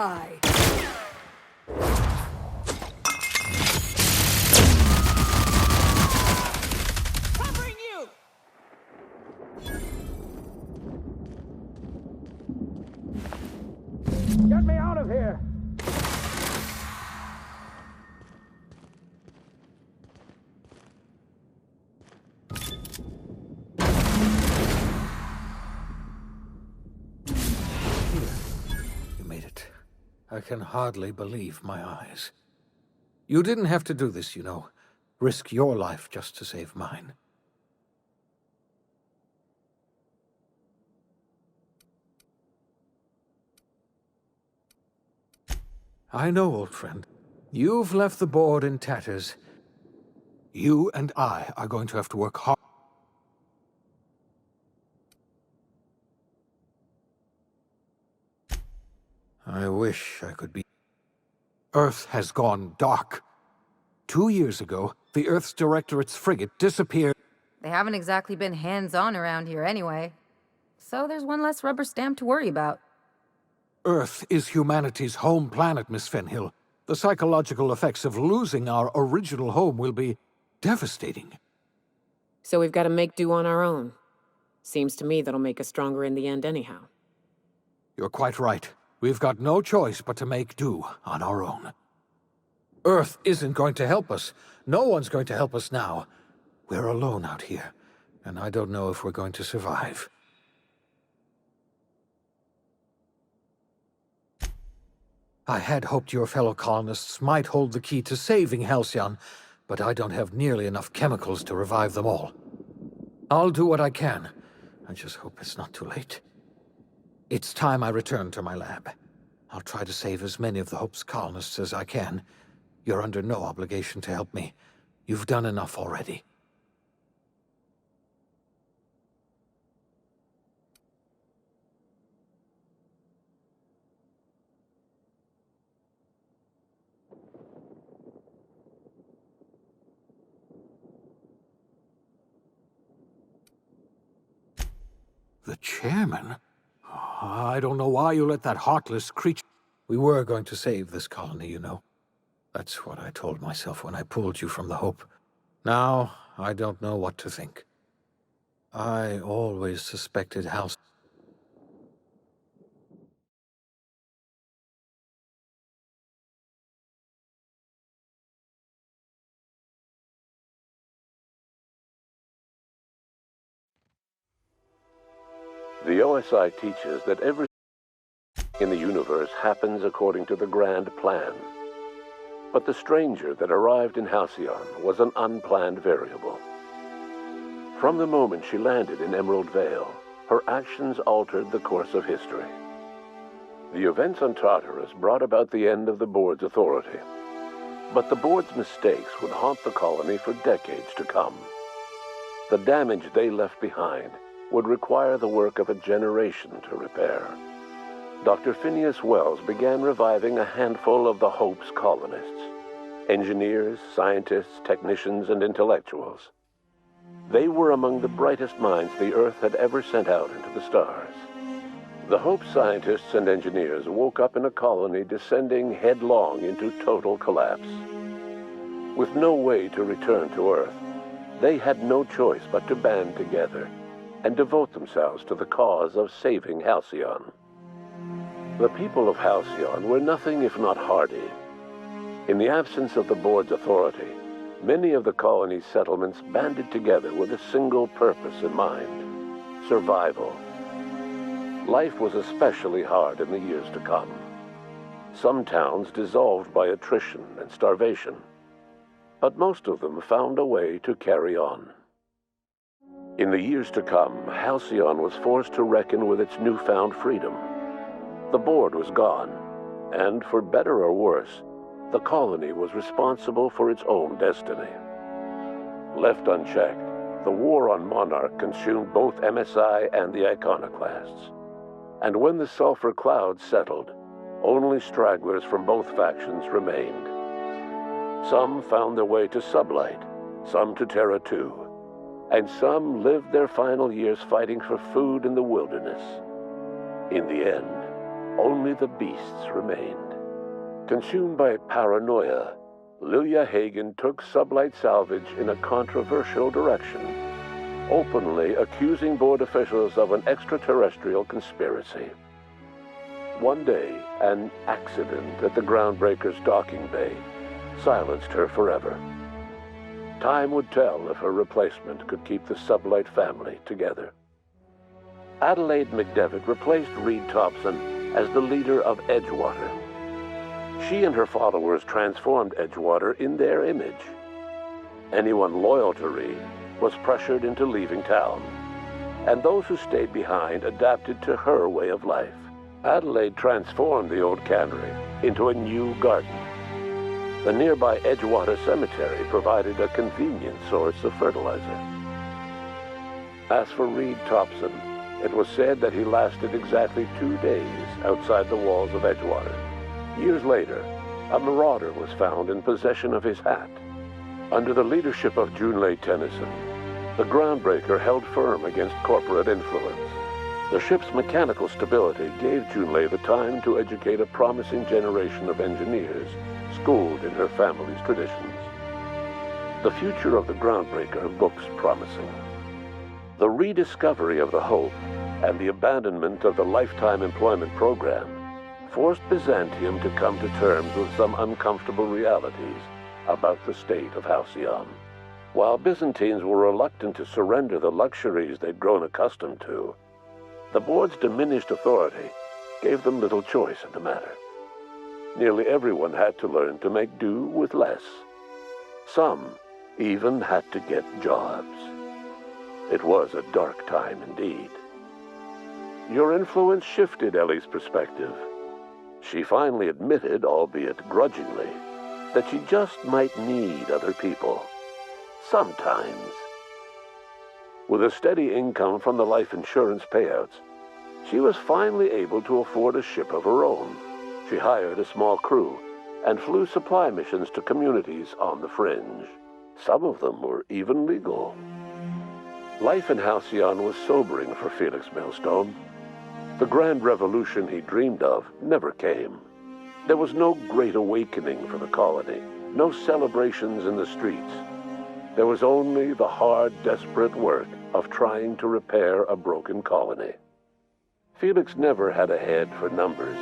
die. Covering you! Get me out of here! You made it. I can hardly believe my eyes. You didn't have to do this, you know. Risk your life just to save mine. I know, old friend. You've left the board in tatters. You and I are going to have to work hard. I wish I could be... Earth has gone dark. 2 years ago, the Earth's Directorate's frigate disappeared. They haven't exactly been hands-on around here anyway. So there's one less rubber stamp to worry about. Earth is humanity's home planet, Miss Fenhill. The psychological effects of losing our original home will be devastating. So we've got to make do on our own. Seems to me that'll make us stronger in the end anyhow. You're quite right. We've got no choice but to make do on our own. Earth isn't going to help us. No one's going to help us now. We're alone out here, and I don't know if we're going to survive. I had hoped your fellow colonists might hold the key to saving Halcyon, but I don't have nearly enough chemicals to revive them all. I'll do what I can. I just hope it's not too late. It's time I return to my lab. I'll try to save as many of the Hope's colonists as I can. You're under no obligation to help me. You've done enough already. The chairman? I don't know why you let that heartless creature... We were going to save this colony, you know. That's what I told myself when I pulled you from the Hope. Now, I don't know what to think. I always suspected Halcyon. The OSI teaches that everything in the universe happens according to the grand plan. But the stranger that arrived in Halcyon was an unplanned variable. From the moment she landed in Emerald Vale, her actions altered the course of history. The events on Tartarus brought about the end of the board's authority. But the board's mistakes would haunt the colony for decades to come. The damage they left behind would require the work of a generation to repair. Dr. Phineas Wells began reviving a handful of the Hope's colonists. Engineers, scientists, technicians, and intellectuals. They were among the brightest minds the Earth had ever sent out into the stars. The Hope scientists and engineers woke up in a colony descending headlong into total collapse. With no way to return to Earth, they had no choice but to band together and devote themselves to the cause of saving Halcyon. The people of Halcyon were nothing if not hardy. In the absence of the board's authority, many of the colony's settlements banded together with a single purpose in mind: survival. Life was especially hard in the years to come. Some towns dissolved by attrition and starvation, but most of them found a way to carry on. In the years to come, Halcyon was forced to reckon with its newfound freedom. The board was gone, and for better or worse, the colony was responsible for its own destiny. Left unchecked, the war on Monarch consumed both MSI and the Iconoclasts. And when the sulfur clouds settled, only stragglers from both factions remained. Some found their way to Sublight, some to Terra 2, and some lived their final years fighting for food in the wilderness. In the end, only the beasts remained. Consumed by paranoia, Lilia Hagen took Sublight Salvage in a controversial direction, openly accusing board officials of an extraterrestrial conspiracy. One day, an accident at the Groundbreaker's docking bay silenced her forever. Time would tell if her replacement could keep the Sublight family together. Adelaide McDevitt replaced Reed Thompson as the leader of Edgewater. She and her followers transformed Edgewater in their image. Anyone loyal to Reed was pressured into leaving town, and those who stayed behind adapted to her way of life. Adelaide transformed the old cannery into a new garden. The nearby Edgewater Cemetery provided a convenient source of fertilizer. As for Reed Thompson, it was said that he lasted exactly 2 days outside the walls of Edgewater. Years later, a marauder was found in possession of his hat. Under the leadership of Junlei Tennyson, the Groundbreaker held firm against corporate influence. The ship's mechanical stability gave Junlei the time to educate a promising generation of engineers schooled in her family's traditions. The future of the Groundbreaker looks promising. The rediscovery of the Hope and the abandonment of the lifetime employment program forced Byzantium to come to terms with some uncomfortable realities about the state of Halcyon. While Byzantines were reluctant to surrender the luxuries they'd grown accustomed to, the board's diminished authority gave them little choice in the matter. Nearly everyone had to learn to make do with less. Some even had to get jobs. It was a dark time indeed. Your influence shifted Ellie's perspective. She finally admitted, albeit grudgingly, that she just might need other people. Sometimes. With a steady income from the life insurance payouts, she was finally able to afford a ship of her own. She hired a small crew and flew supply missions to communities on the fringe. Some of them were even legal. Life in Halcyon was sobering for Felix Millstone. The grand revolution he dreamed of never came. There was no great awakening for the colony, no celebrations in the streets. There was only the hard, desperate work of trying to repair a broken colony. Felix never had a head for numbers,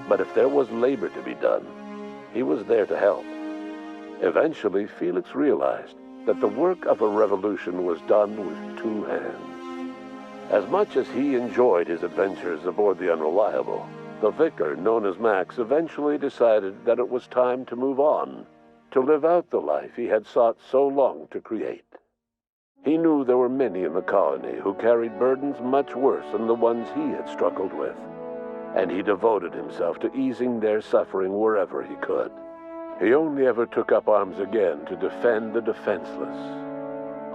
but if there was labor to be done, he was there to help. Eventually, Felix realized that the work of a revolution was done with 2 hands. As much as he enjoyed his adventures aboard the Unreliable, the vicar, known as Max, eventually decided that it was time to move on, to live out the life he had sought so long to create. He knew there were many in the colony who carried burdens much worse than the ones he had struggled with, and he devoted himself to easing their suffering wherever he could. He only ever took up arms again to defend the defenseless.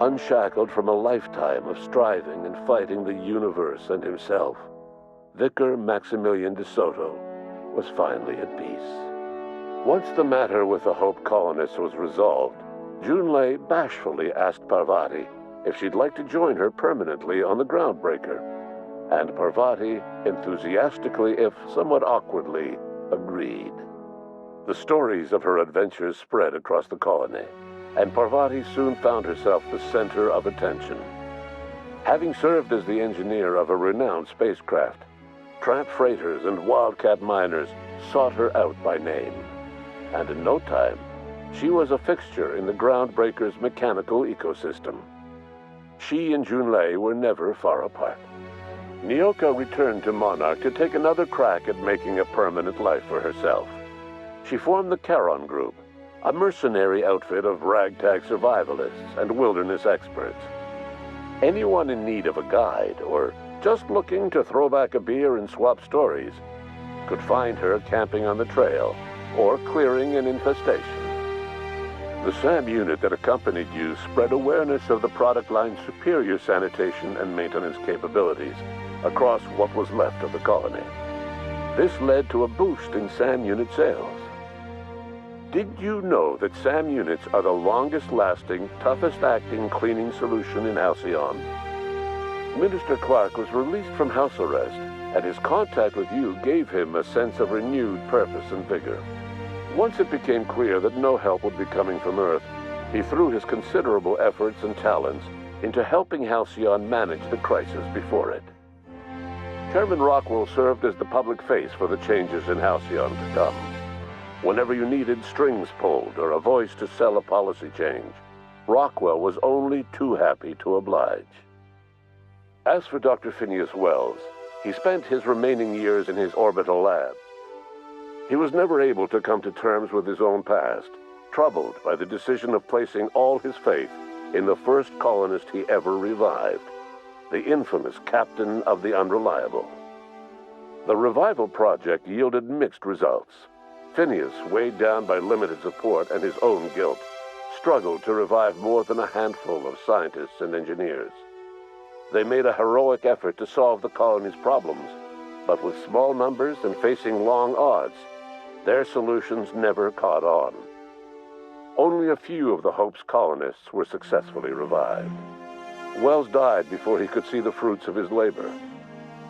Unshackled from a lifetime of striving and fighting the universe and himself, Vicar Maximilian de Soto was finally at peace. Once the matter with the Hope colonists was resolved, Junlei bashfully asked Parvati if she'd like to join her permanently on the Groundbreaker, and Parvati enthusiastically, if somewhat awkwardly, agreed. The stories of her adventures spread across the colony, and Parvati soon found herself the center of attention. Having served as the engineer of a renowned spacecraft, tramp freighters and wildcat miners sought her out by name, and in no time, she was a fixture in the Groundbreaker's mechanical ecosystem. She and Junlei were never far apart. Nyoka returned to Monarch to take another crack at making a permanent life for herself. She formed the Charon Group, a mercenary outfit of ragtag survivalists and wilderness experts. Anyone in need of a guide, or just looking to throw back a beer and swap stories, could find her camping on the trail or clearing an infestation. The SAM unit that accompanied you spread awareness of the product line's superior sanitation and maintenance capabilities across what was left of the colony. This led to a boost in SAM unit sales. Did you know that SAM units are the longest-lasting, toughest-acting cleaning solution in Halcyon? Minister Clark was released from house arrest, and his contact with you gave him a sense of renewed purpose and vigor. Once it became clear that no help would be coming from Earth, he threw his considerable efforts and talents into helping Halcyon manage the crisis before it. Chairman Rockwell served as the public face for the changes in Halcyon to come. Whenever you needed strings pulled or a voice to sell a policy change, Rockwell was only too happy to oblige. As for Dr. Phineas Wells, he spent his remaining years in his orbital lab. He was never able to come to terms with his own past, troubled by the decision of placing all his faith in the first colonist he ever revived, the infamous Captain of the Unreliable. The revival project yielded mixed results. Phineas, weighed down by limited support and his own guilt, struggled to revive more than a handful of scientists and engineers. They made a heroic effort to solve the colony's problems, but with small numbers and facing long odds, their solutions never caught on. Only a few of the Hope's colonists were successfully revived. Wells died before he could see the fruits of his labor.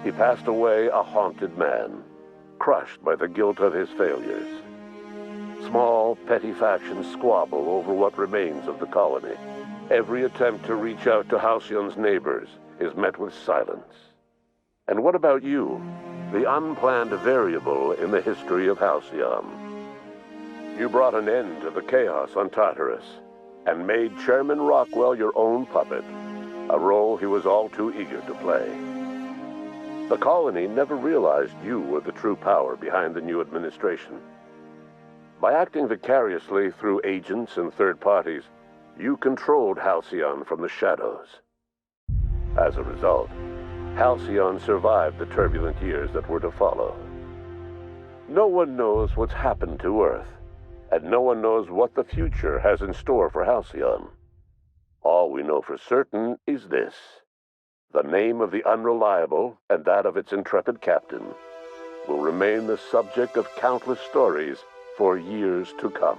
He passed away a haunted man, crushed by the guilt of his failures. Small, petty factions squabble over what remains of the colony. Every attempt to reach out to Halcyon's neighbors is met with silence. And what about you, the unplanned variable in the history of Halcyon? You brought an end to the chaos on Tartarus and made Chairman Rockwell your own puppet, a role he was all too eager to play. The colony never realized you were the true power behind the new administration. By acting vicariously through agents and third parties, you controlled Halcyon from the shadows. As a result, Halcyon survived the turbulent years that were to follow. No one knows what's happened to Earth, and no one knows what the future has in store for Halcyon. All we know for certain is this: the name of the Unreliable and that of its intrepid captain will remain the subject of countless stories for years to come.